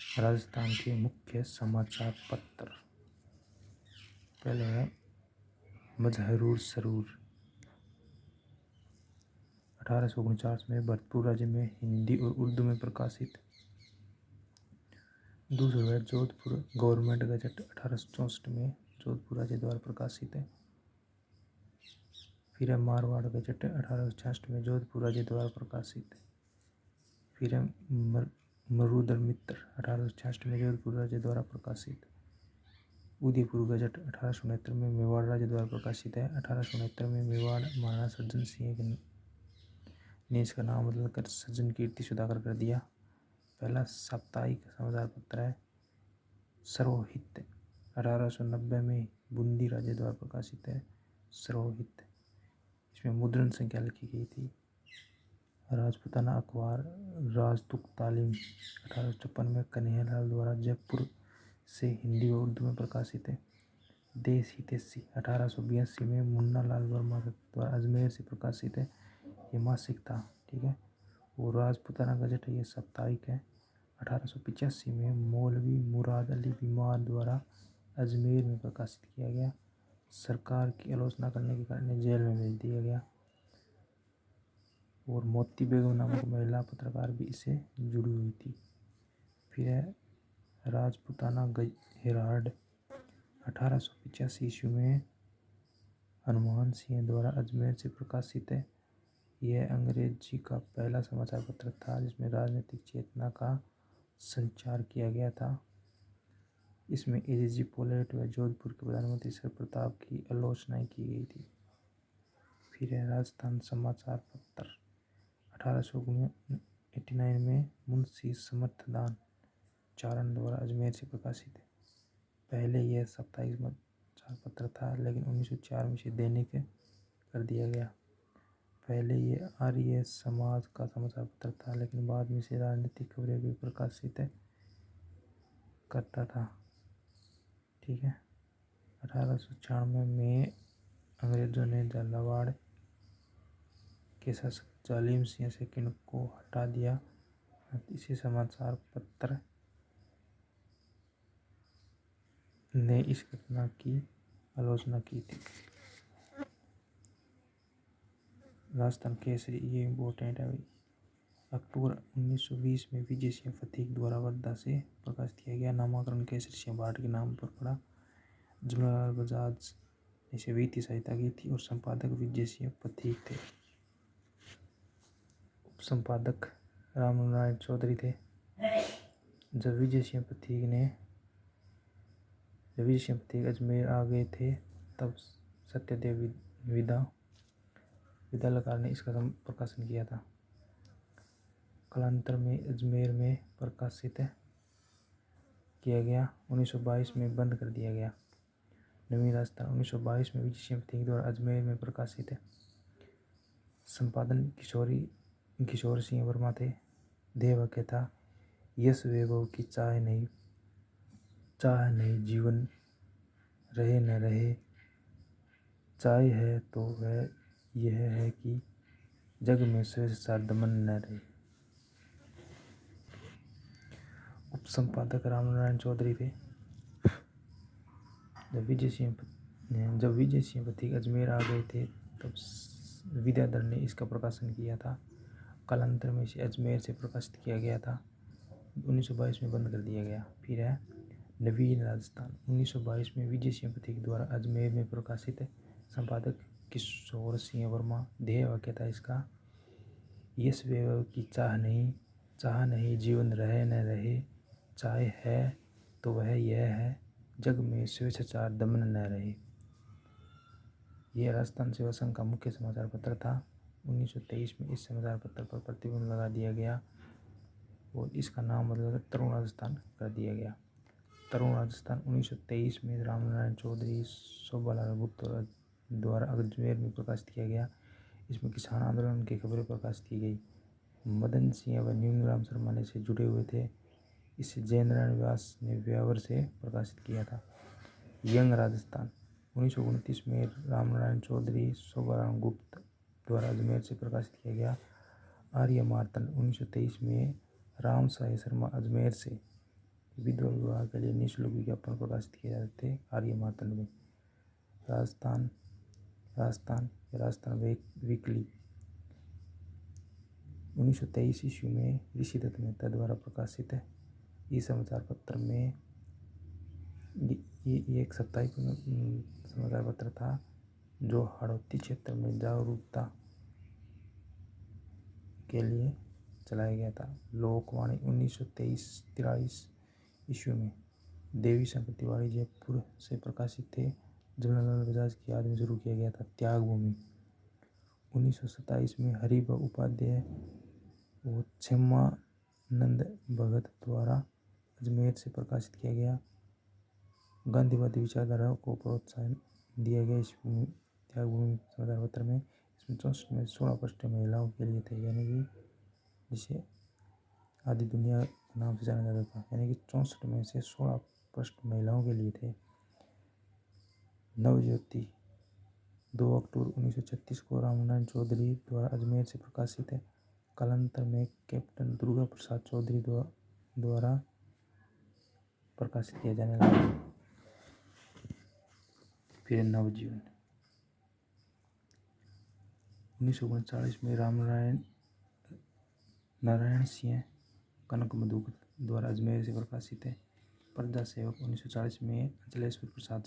राजस्थान के मुख्य समाचार पत्र। पहले है मजहरुर सरूर। 1849 में भरतपुर राज्य में हिंदी और उर्दू में प्रकाशित। दूसरा है जोधपुर गवर्नमेंट गजट 1864 में जोधपुर राज्य द्वारा प्रकाशित है। फिर है मारवाड़ गजट 1866 में जोधपुर राज्य द्वारा प्रकाशित है। फिर है मरुधर मित्र 1866 में जोधपुर राज्य द्वारा प्रकाशित। उदयपुर गजट 1869 में मेवाड़ राज्य द्वारा प्रकाशित है। 1869 में मेवाड़ महाराणा सज्जन सिंह ने इसका नाम बदलकर सज्जन कीर्ति सुधाकर कर दिया। पहला साप्ताहिक समाचार पत्र है सर्वहित। 1890 में बूंदी राज्य द्वारा प्रकाशित है सर्वहित। इसमें मुद्रण संख्या लिखी गई थी। राजपूताना अखबार राजतुक तालीम 1856 में कन्हैयालाल द्वारा जयपुर से हिंदी और उर्दू में प्रकाशित है। देश हितैषी 1882 में मुन्ना लाल वर्मा द्वारा अजमेर से प्रकाशित है। ये मासिक था, ठीक है। वो राजपूताना गजट है, ये साप्ताहिक है। 1885 में मौलवी मुराद अली बीमार द्वारा अजमेर में प्रकाशित किया गया। सरकार की आलोचना करने के कारण जेल में भेज दिया गया। और मोती बेगम नामक महिला पत्रकार भी इससे जुड़ी हुई थी। फिर है राजपूताना हेराल्ड 1885 ईस्वी में हनुमान सिंह द्वारा अजमेर से प्रकाशित है। यह अंग्रेजी का पहला समाचार पत्र था जिसमें राजनीतिक चेतना का संचार किया गया था। इसमें एजीजी पोलेट व जोधपुर के प्रधानमंत्री सर प्रताप की आलोचनाएं की गई थी। फिर है राजस्थान समाचार पत्र 1889 में मुंशी समर्थदान चारण द्वारा अजमेर से प्रकाशित है। पहले यह साप्ताहिक समाचार पत्र था लेकिन 1904 में इसे दैनिक कर दिया गया। पहले ये आर्य समाज का समाचार पत्र था लेकिन बाद में इसे राजनीतिक खबरें भी प्रकाशित करता था, ठीक है। 1896 में अंग्रेजों ने झालावाड़ के शासक जालिम सिंह सेकंड को हटा दिया। इसी समाचार पत्र ने इस घटना की आलोचना की थी। राजस्थान केसरी, ये इम्पोर्टेंट है भाई। अक्टूबर 1920 में विजय सिंह फतीक द्वारा वर्धा से प्रकाशित किया गया। नामाकरण केसरी सिंह भाट के नाम पर पड़ा। जमनालाल बजाज ने इसे वित्तीय सहायता की थी और संपादक विजय सिंह फतीक थे। उप संपादक रामनारायण चौधरी थे। जब विजय सिंह फतीक अजमेर आ गए थे तब सत्यदेव विद्यालयकार ने इसका प्रकाशन किया था। कालांतर में अजमेर में प्रकाशित किया गया। 1922 में बंद कर दिया गया। नवीन राजस्थान 1922 में विजय सिंह फतीक द्वारा अजमेर में प्रकाशित है। संपादन किशोर सिंह वर्मा थे। देववाक्य था यश वैभव की चाह नहीं जीवन रहे न रहे, चाह है तो वह यह है कि जग में स्वेच्छाचार दमन न रहे। उप संपादक रामनारायण चौधरी थे। जब विजय सिंह फतीक अजमेर आ गए थे तब विद्याधर ने इसका प्रकाशन किया था। कालांतर में इसे अजमेर से प्रकाशित किया गया था। 1922 में बंद कर दिया गया। फिर है नवीन राजस्थान 1922 में विजय सिंह फतीक द्वारा अजमेर में प्रकाशित है। संपादक किशोर सिंह वर्मा। ध्येय वाक्य था इसका यश वैभव की चाह नहीं जीवन रहे न रहे, चाह है तो वह यह है जग में स्वेच्छाचार दमन न रहे। यह राजस्थान सेवा संघ का मुख्य समाचार पत्र था। 1923 में इस समाचार पत्र पर प्रतिबंध लगा दिया गया और इसका नाम बदलकर तरुण राजस्थान कर दिया गया। तरुण राजस्थान 1923 में रामनारायण चौधरी, शोभालाल गुप्त द्वारा अजमेर में प्रकाशित किया गया। इसमें किसान आंदोलन की खबरें प्रकाशित की गई। मदन सिंह व न्यूनराम शर्मा ने से जुड़े हुए थे। इसे जयनारायण व्यास ने व्यावर से प्रकाशित किया था। यंग राजस्थान 1929 में रामनारायण चौधरी, शोभालाल गुप्त द्वारा अजमेर से प्रकाशित किया गया। आर्य मार्तंड 1923 में राम साई शर्मा अजमेर से विधवा विवाह के लिए निःशुल्क विज्ञापन प्रकाशित किए जाते थे आर्य मार्तंड में। राजस्थान राजस्थान वीकली 1923 ईस्वी में ऋषिदत्त मेहता द्वारा प्रकाशित है। इस समाचार पत्र में ये एक साप्ताहिक समाचार पत्र था जो हाड़ौती क्षेत्र में जागरूकता के लिए चलाया गया था। लोकवाणी 1923 ईस्वी में देवी शंकर तिवारी जयपुर से प्रकाशित थे। जवाहरलाल बजाज की याद में शुरू किया गया था। त्यागभूमि 1927 में हरिभ उपाध्याय व क्षमानंद भगत द्वारा अजमेर से प्रकाशित किया गया। गांधीवादी विचारधारा को प्रोत्साहन दिया गया। इस त्यागभूमि समाचार पत्र में इसमें 64 में 16 पृष्ठ महिलाओं के लिए थे, यानी कि जिसे आदि दुनिया नाम से जाना जाता था, यानी कि 64 में से 16 पृष्ठ महिलाओं के लिए थे। नवज्योति 2 अक्टूबर 1936 को रामनारायण चौधरी द्वारा अजमेर से प्रकाशित है। कालांतर में कैप्टन दुर्गा प्रसाद चौधरी द्वारा प्रकाशित किया जाने लगा। फिर नवजीवन 1939 में नारायण सिंह कनक मधुकर द्वारा अजमेर से प्रकाशित है। प्रजा सेवक 1940 में अचलेश्वर प्रसाद